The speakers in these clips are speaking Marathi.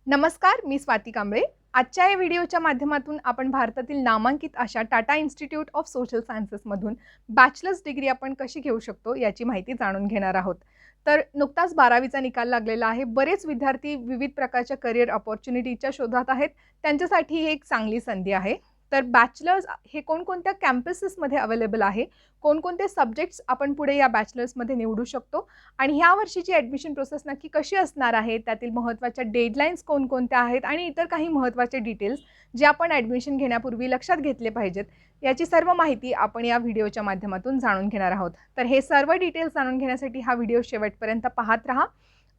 नमस्कार, मी स्वाती कांबळे. आजच्या या व्हिडिओच्या माध्यमातून आपण भारतातील नामांकित अशा टाटा इन्स्टिट्यूट ऑफ सोशल सायन्सेसमधून बॅचलर्स डिग्री आपण कशी घेऊ शकतो याची माहिती जाणून घेणार आहोत. तर नुकताच 12वीचा निकाल लागलेला आहे. बरेच विद्यार्थी विविध प्रकारच्या करियर अपॉर्च्युनिटीच्या शोधात आहेत. त्यांच्यासाठी ही एक चांगली संधी आहे. तर बॅचलर्स हे कोणकोणत्या कॅम्पसेसमध्ये अवेलेबल आहे, कोणकोणते सब्जेक्ट्स आपण पुढे या बॅचलर्समध्ये निवडू शकतो आणि ह्या वर्षीची ॲडमिशन प्रोसेस नक्की कशी असणार आहे, त्यातील महत्त्वाच्या डेडलाईन्स कोणकोणत्या आहेत आणि इतर काही महत्त्वाचे डिटेल्स जे आपण ॲडमिशन घेण्यापूर्वी लक्षात घेतले पाहिजेत, याची सर्व माहिती आपण या व्हिडिओच्या माध्यमातून जाणून घेणार आहोत. तर हे सर्व डिटेल्स जाणून घेण्यासाठी हा व्हिडिओ शेवटपर्यंत पाहत राहा.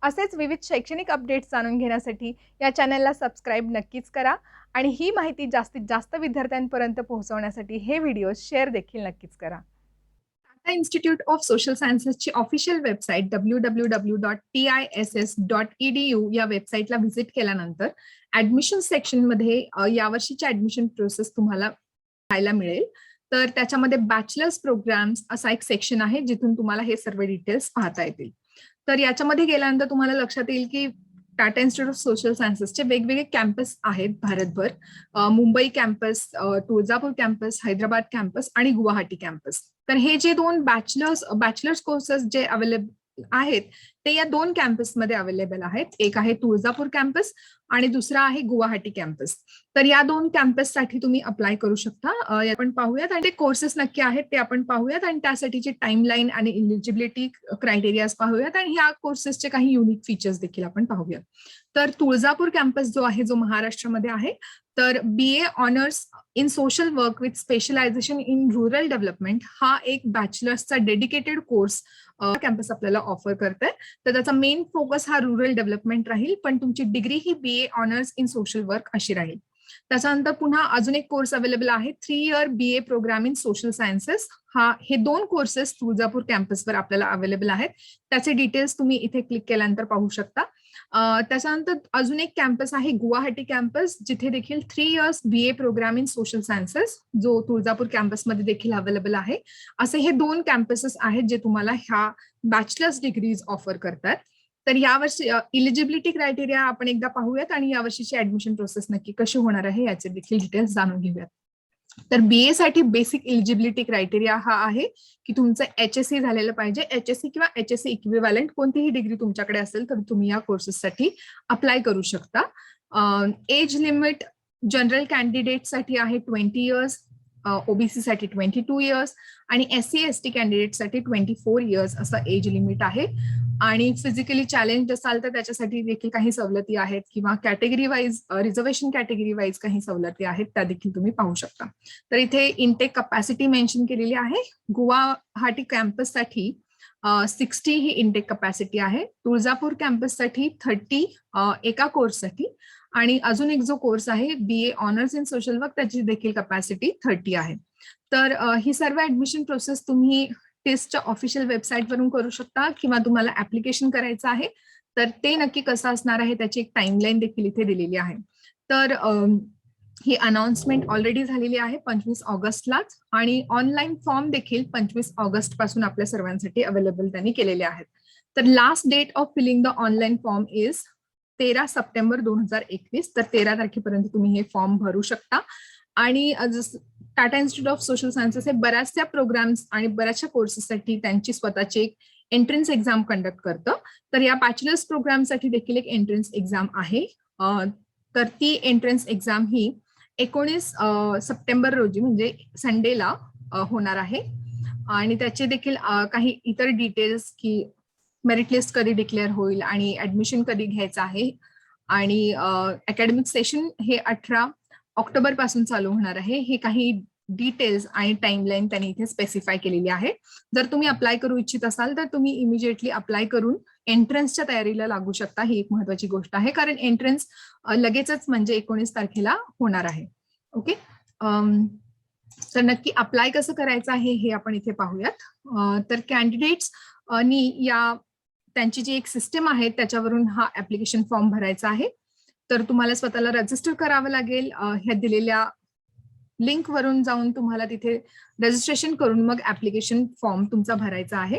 असेच विविध शैक्षणिक अपडेट्स जाणून घेण्यासाठी या चॅनलला सबस्क्राईब नक्कीच करा आणि ही माहिती जास्तीत जास्त विद्यार्थ्यांपर्यंत पोहोचवण्यासाठी हे व्हिडिओ शेअर देखील नक्कीच करा. टाटा इन्स्टिट्यूट ऑफ सोशल सायन्सेसची ऑफिशियल वेबसाईट www.tiss.edu या वेबसाईटला व्हिजिट केल्यानंतर ऍडमिशन सेक्शनमध्ये यावर्षीची ऍडमिशन प्रोसेस तुम्हाला पाहायला मिळेल. तर त्याच्यामध्ये बॅचलर्स प्रोग्राम्स असा एक सेक्शन आहे जिथून तुम्हाला हे सर्व डिटेल्स पाहता येतील. तर याच्यामध्ये गेल्यानंतर तुम्हाला लक्षात येईल की टाटा इन्स्टिट्यूट ऑफ सोशल सायन्सेसचे वेगवेगळे कॅम्पस आहेत भारतभर. Mumbai campus, Tuljapur campus, Hyderabad campus आणि गुवाहाटी कॅम्पस. तर हे जे दोन बॅचलर्स कोर्सेस जे अवेलेबल आहेत ते या दोन कॅम्पसमध्ये अवेलेबल आहेत. एक आहे तुळजापूर कॅम्पस आणि दुसरा आहे गुवाहाटी कॅम्पस. तर या दोन कॅम्पससाठी तुम्ही अप्लाय करू शकता. आपण पाहूयात आणि ते कोर्सेस नक्की आहेत ते आपण पाहूयात आणि त्यासाठीची टाइमलाईन आणि इलिजिबिलिटी क्रायटेरियाज पाहूयात आणि ह्या कोर्सेसचे काही युनिक फीचर्स देखील आपण पाहूयात. तर तुळजापूर कॅम्पस जो आहे जो महाराष्ट्रामध्ये आहे, तर BA honours in social work with specialisation in rural development हा एक बॅचलर्सचा डेडिकेटेड कोर्स कॅम्पस आपल्याला ऑफर करते. तर त्याचा मेन फोकस हा रुरल डेव्हलपमेंट राहील, पण तुमची डिग्री ही BA honours in social work अशी राहील. त्याच्यानंतर पुन्हा अजून एक कोर्स अवेलेबल आहे 3 year BA program in social sciences. हे दोन कोर्सेस तुळजापूर कॅम्पसवर आपल्याला अवेलेबल आहेत. त्याचे डिटेल्स तुम्ही इथे क्लिक केल्यानंतर पाहू शकता. त्याच्यानंतर अजून एक कॅम्पस आहे गुवाहाटी कॅम्पस, जिथे देखील 3 years BA program in social sciences जो तुळजापूर कॅम्पसमध्ये देखील अवेलेबल आहे. असे हे दोन कॅम्पसेस आहेत जे तुम्हाला ह्या बॅचलर्स डिग्रीज ऑफर करतात. तर यावर्षी इलिजिबिलिटी क्रायटेरिया आपण एकदा पाहूयात आणि यावर्षीची ऍडमिशन प्रोसेस नक्की कशी होणार आहे याचे देखील डिटेल्स जाणून घेऊयात. तर BA साठी बेसिक इलिजिबिलिटी क्रायटेरिया हा आहे की तुमचं HSC झालेलं पाहिजे. HSC किंवा HSC इक्विव्हॅलंट कोणतीही डिग्री तुमच्याकडे असेल तर तुम्ही या कोर्सेससाठी अप्लाय करू शकता. एज लिमिट जनरल कॅन्डिडेट साठी आहे 20 इयर्स, OBC साठी 22 इयर्स आणि SC ST कॅन्डिडेट साठी 24 इयर्स असं एज लिमिट आहे. आणि फिजिकली चॅलेंज असाल तर त्याच्यासाठी देखील काही सवलती आहेत किंवा category wise reservation category wise काही सवलती आहेत त्या देखील तुम्ही पाहू शकता. तर इथे इनटेक कपॅसिटी मेन्शन केलेली आहे. गुवाहाटी कॅम्पससाठी 60 ही इनटेक कपॅसिटी आहे. तुळजापूर कॅम्पससाठी 30 एका कोर्ससाठी आणि अजून एक जो कोर्स आहे BA honours in social work त्याची देखील कपॅसिटी 30 आहे. तर ही सर्व ऍडमिशन प्रोसेस तुम्ही टेस्टच्या ऑफिशियल वेबसाईटवरून करू शकता किंवा तुम्हाला ऍप्लिकेशन करायचं आहे तर ते नक्की कसं असणार आहे त्याची एक टाइमलाईन देखील इथे दिलेली आहे. तर ही अनाउन्समेंट ऑलरेडी झालेली आहे 25 ऑगस्टलाच आणि ऑनलाईन फॉर्म देखील 25 ऑगस्ट पासून आपल्या सर्वांसाठी अवेलेबल त्यांनी केलेले आहेत. तर last date of filling the online form is 13 September 2021. तर 13 तारखेपर्यंत तुम्ही हे फॉर्म भरू शकता. आणि Tata institute of social sciences हे बऱ्याचशा प्रोग्राम्स आणि बऱ्याचशा कोर्सेससाठी त्यांची स्वतःची एक एंट्रन्स एक्झाम कंडक्ट करतं. तर या बॅचलर्स प्रोग्रामसाठी देखील एक एंट्रन्स एक्झाम आहे. तर ती एंट्रन्स एक्झाम ही 19 सप्टेंबर रोजी म्हणजे संडेला होणार आहे. आणि त्याचे देखील काही इतर डिटेल्स की मेरिट लिस्ट कधी डिक्लेअर होईल आणि ऍडमिशन कधी घ्यायचं आहे आणि अकॅडमिक सेशन हे 18 ऑक्टोबर पासून चालू होणार आहे. हे काही डिटेल्स आणि टाइमलाईन त्यांनी इथे स्पेसिफाय केलेली आहे. जर तुम्ही अप्लाय करू इच्छित असाल तर तुम्ही इमिजिएटली अप्लाय करून एंट्रन्सच्या तयारीला लागू शकता. ही एक महत्वाची गोष्ट आहे कारण एंट्रन्स लगेचच म्हणजे 19 तारखेला होणार आहे. ओके, तर नक्की अप्लाय कसं करायचं आहे हे आपण इथे पाहूयात. तर कॅन्डिडेट्स नी त्यांची जी एक सिस्टम आहे त्याच्यावरून हा ऍप्लिकेशन फॉर्म भरायचा आहे. तर तुम्हाला स्वतःला रजिस्टर करावं लागेल ह्या दिलेल्या लिंक वरून जाऊन तुम्हाला तिथे रजिस्ट्रेशन करून मग ऍप्लिकेशन फॉर्म तुमचा भरायचा आहे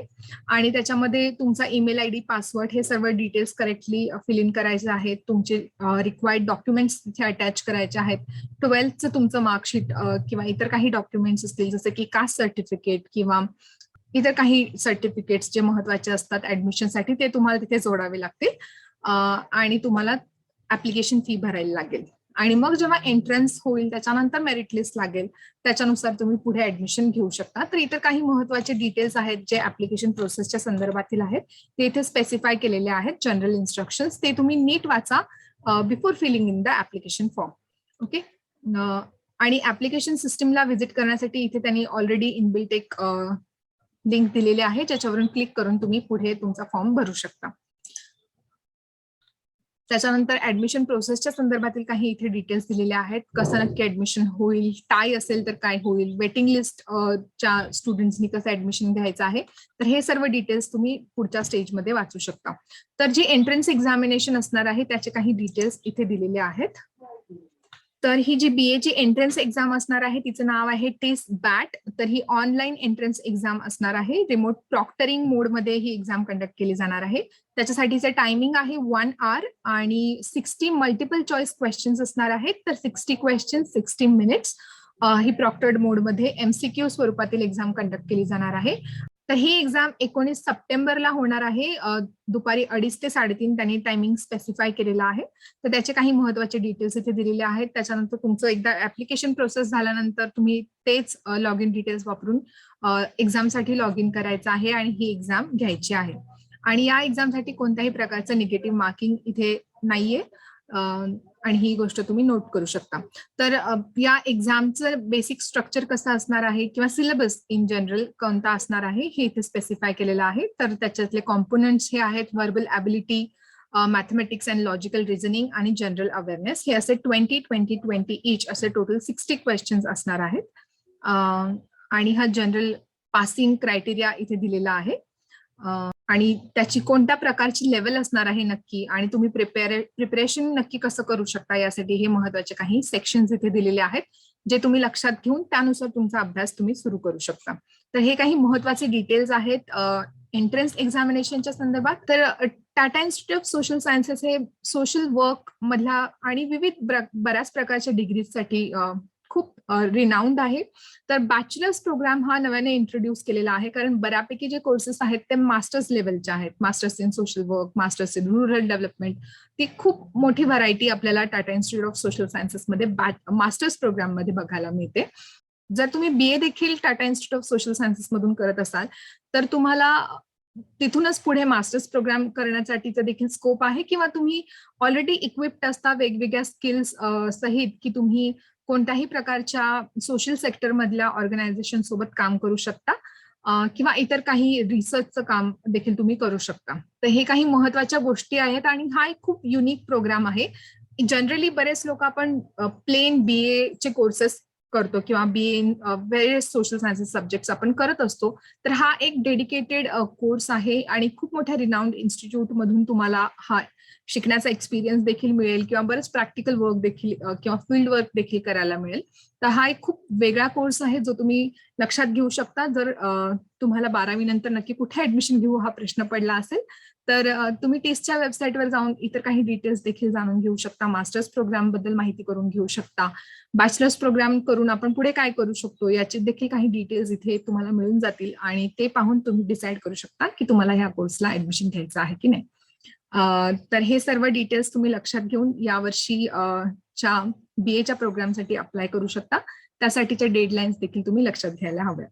आणि त्याच्यामध्ये तुमचा ईमेल आयडी, पासवर्ड हे सर्व डिटेल्स करेक्टली फिल इन करायचे आहेत. तुमचे रिक्वायर्ड डॉक्युमेंट्स तिथे अटॅच करायचे आहेत. 12th तुमचं मार्कशीट किंवा इतर काही डॉक्युमेंट्स असतील जसं की कास्ट सर्टिफिकेट किंवा इतर काही सर्टिफिकेट्स जे महत्वाचे असतात ऍडमिशनसाठी ते तुम्हाला तिथे जोडावे लागतील आणि तुम्हाला ऍप्लिकेशन फी भरायला लागेल. आणि मग जेव्हा एंट्रन्स होईल त्याच्यानंतर मेरिट लिस्ट लागेल, त्याच्यानुसार तुम्ही पुढे ऍडमिशन घेऊ शकता. तर इतर काही महत्वाचे डिटेल्स आहेत जे ऍप्लिकेशन प्रोसेसच्या संदर्भातील आहेत ते इथे स्पेसिफाय केलेले आहेत. जनरल इन्स्ट्रक्शन्स ते तुम्ही नीट वाचा before feeling in the application form. Okay. आणि ऍप्लिकेशन सिस्टीमला व्हिजिट करण्यासाठी इथे त्यांनी ऑलरेडी इनबिल्ट एक लिंक दिलेली आहे ज्याच्यावरून क्लिक करून तुम्ही पुढे तुमचा फॉर्म भरू शकता. त्याच्यानंतर ऍडमिशन प्रोसेसच्या संदर्भातील काही इथे डिटेल्स दिलेले आहेत. कसं नक्की ऍडमिशन होईल, टाय असेल तर काय होईल, वेटिंग लिस्ट च्या स्टुडंट्सनी कसं ऍडमिशन घ्यायचं आहे, तर हे सर्व डिटेल्स तुम्ही पुढच्या स्टेजमध्ये वाचू शकता. तर जी एंट्रन्स एक्झामिनेशन असणार आहे त्याचे काही डिटेल्स इथे दिलेले आहेत. तर ही जी BA ची एंट्रन्स एक्झाम असणार आहे तिचं नाव आहे टेस्ट बॅट. तर ही ऑनलाईन एंट्रन्स एक्झाम असणार आहे. रिमोट प्रॉक्टरिंग मोडमध्ये ही एक्झाम कंडक्ट केली जाणार आहे. त्याच्यासाठीचं टायमिंग आहे 1 hour आणि 60 मल्टिपल चॉईस क्वेश्चन्स असणार आहेत. तर 60 क्वेश्चन 60 मिनिट्स ही प्रॉक्टर्ड मोडमध्ये MCQ स्वरूपातील एक्झाम कंडक्ट केली जाणार आहे. तर ही एक्झाम 19 सप्टेंबरला होणार आहे. दुपारी 2:30 ते 3:30 त्यांनी टायमिंग स्पेसिफाय केलेला आहे. तर त्याचे काही महत्वाचे डिटेल्स इथे दिलेले आहेत. त्याच्यानंतर तुमचं एकदा ऍप्लिकेशन प्रोसेस झाल्यानंतर तुम्ही तेच लॉग इन डिटेल्स वापरून एक्झामसाठी लॉग इन करायचं आहे आणि ही एक्झाम घ्यायची आहे. आणि या एक्झामसाठी कोणत्याही प्रकारचं निगेटिव्ह मार्किंग इथे नाहीये आणि ही गोष्ट तुम्ही नोट करू शकता. तर या एक्झामचं बेसिक स्ट्रक्चर कसं असणार आहे किंवा सिलेबस इन जनरल कोणता असणार आहे हे इथे स्पेसिफाय केलेलं आहे. तर त्याच्यातले कॉम्पोनंट्स हे आहेत verbal ability, mathematics and logical reasoning आणि जनरल अवेअरनेस. हे असे 20-20-20 इच असे टोटल 60 क्वेश्चन्स असणार आहेत. आणि हा जनरल पासिंग क्रायटेरिया इथे दिलेला आहे आणि त्याची कोणत्या प्रकारची लेवल असणार आहे नक्की आणि तुम्ही प्रिपरेशन नक्की कसं करू शकता यासाठी हे महत्वाचे काही सेक्शन्स इथे दिलेले आहेत जे तुम्ही लक्षात घेऊन त्यानुसार तुमचा अभ्यास तुम्ही सुरू करू शकता. तर हे काही महत्वाचे डिटेल्स आहेत एंट्रन्स एक्झामिनेशनच्या संदर्भात. तर Tata institute of social sciences हे सोशल वर्क मधल्या आणि विविध बऱ्याच प्रकारच्या डिग्रीजसाठी खूप रिनाऊंड आहे. तर बॅचलर्स प्रोग्राम हा नव्याने इंट्रोड्यूस केलेला आहे कारण बऱ्यापैकी जे कोर्सेस आहेत ते मास्टर्स लेवलचे आहेत. Masters in social work, masters in rural development, ती खूप मोठी व्हरायटी आपल्याला Tata institute of social sciences मध्ये मास्टर्स प्रोग्राम मध्ये बघायला मिळते. जर तुम्ही BA देखील Tata institute of social sciences मधून करत असाल तर तुम्हाला तिथूनच पुढे मास्टर्स प्रोग्राम करण्यासाठीचा देखील स्कोप आहे किंवा तुम्ही ऑलरेडी इक्विप्ड असता वेगवेगळ्या स्किल्स सहित की तुम्ही कोणत्याही प्रकारच्या सोशल सेक्टर मधल्या ऑर्गनायझेशन सोबत काम करू शकता किंवा इतर काही रिसर्चचं काम देखील तुम्ही करू शकता. तर हे काही महत्वाच्या गोष्टी आहेत आणि हा एक खूप युनिक प्रोग्राम आहे. जनरली बरेच लोक आपण प्लेन BA चे कोर्सेस करतो किंवा BA in various social sciences subjects आपण करत असतो. तर हा एक डेडिकेटेड कोर्स आहे आणि खूप मोठ्या रिनाऊंड इन्स्टिट्यूट मधून तुम्हाला हा शिकण्याचा एक्सपिरियन्स देखील मिळेल किंवा बरेच प्रॅक्टिकल वर्क देखील किंवा फील्ड वर्क देखील करायला मिळेल. तर हा एक खूप वेगळा कोर्स आहे जो तुम्ही लक्षात घेऊ शकता. जर तुम्हाला 12वी नंतर नक्की कुठे ऍडमिशन घेऊ हा प्रश्न पडला असेल तर तुम्ही टेस्टच्या वेबसाईटवर जाऊन इतर काही डिटेल्स देखील जाणून घेऊ शकता. मास्टर्स प्रोग्राम बद्दल माहिती करून घेऊ शकता. बॅचलर्स प्रोग्राम करून आपण पुढे काय करू शकतो याचे देखील काही डिटेल्स इथे तुम्हाला मिळून जातील आणि ते पाहून तुम्ही डिसाईड करू शकता की तुम्हाला ह्या कोर्सला ऍडमिशन घ्यायचं आहे की नाही. तर हे सर्व डिटेल्स तुम्ही लक्षात घेऊन यावर्षी BA च्या प्रोग्रामसाठी अप्लाय करू शकता. त्यासाठीच्या डेडलाईन्स देखील तुम्ही लक्षात घ्यायला हव्या.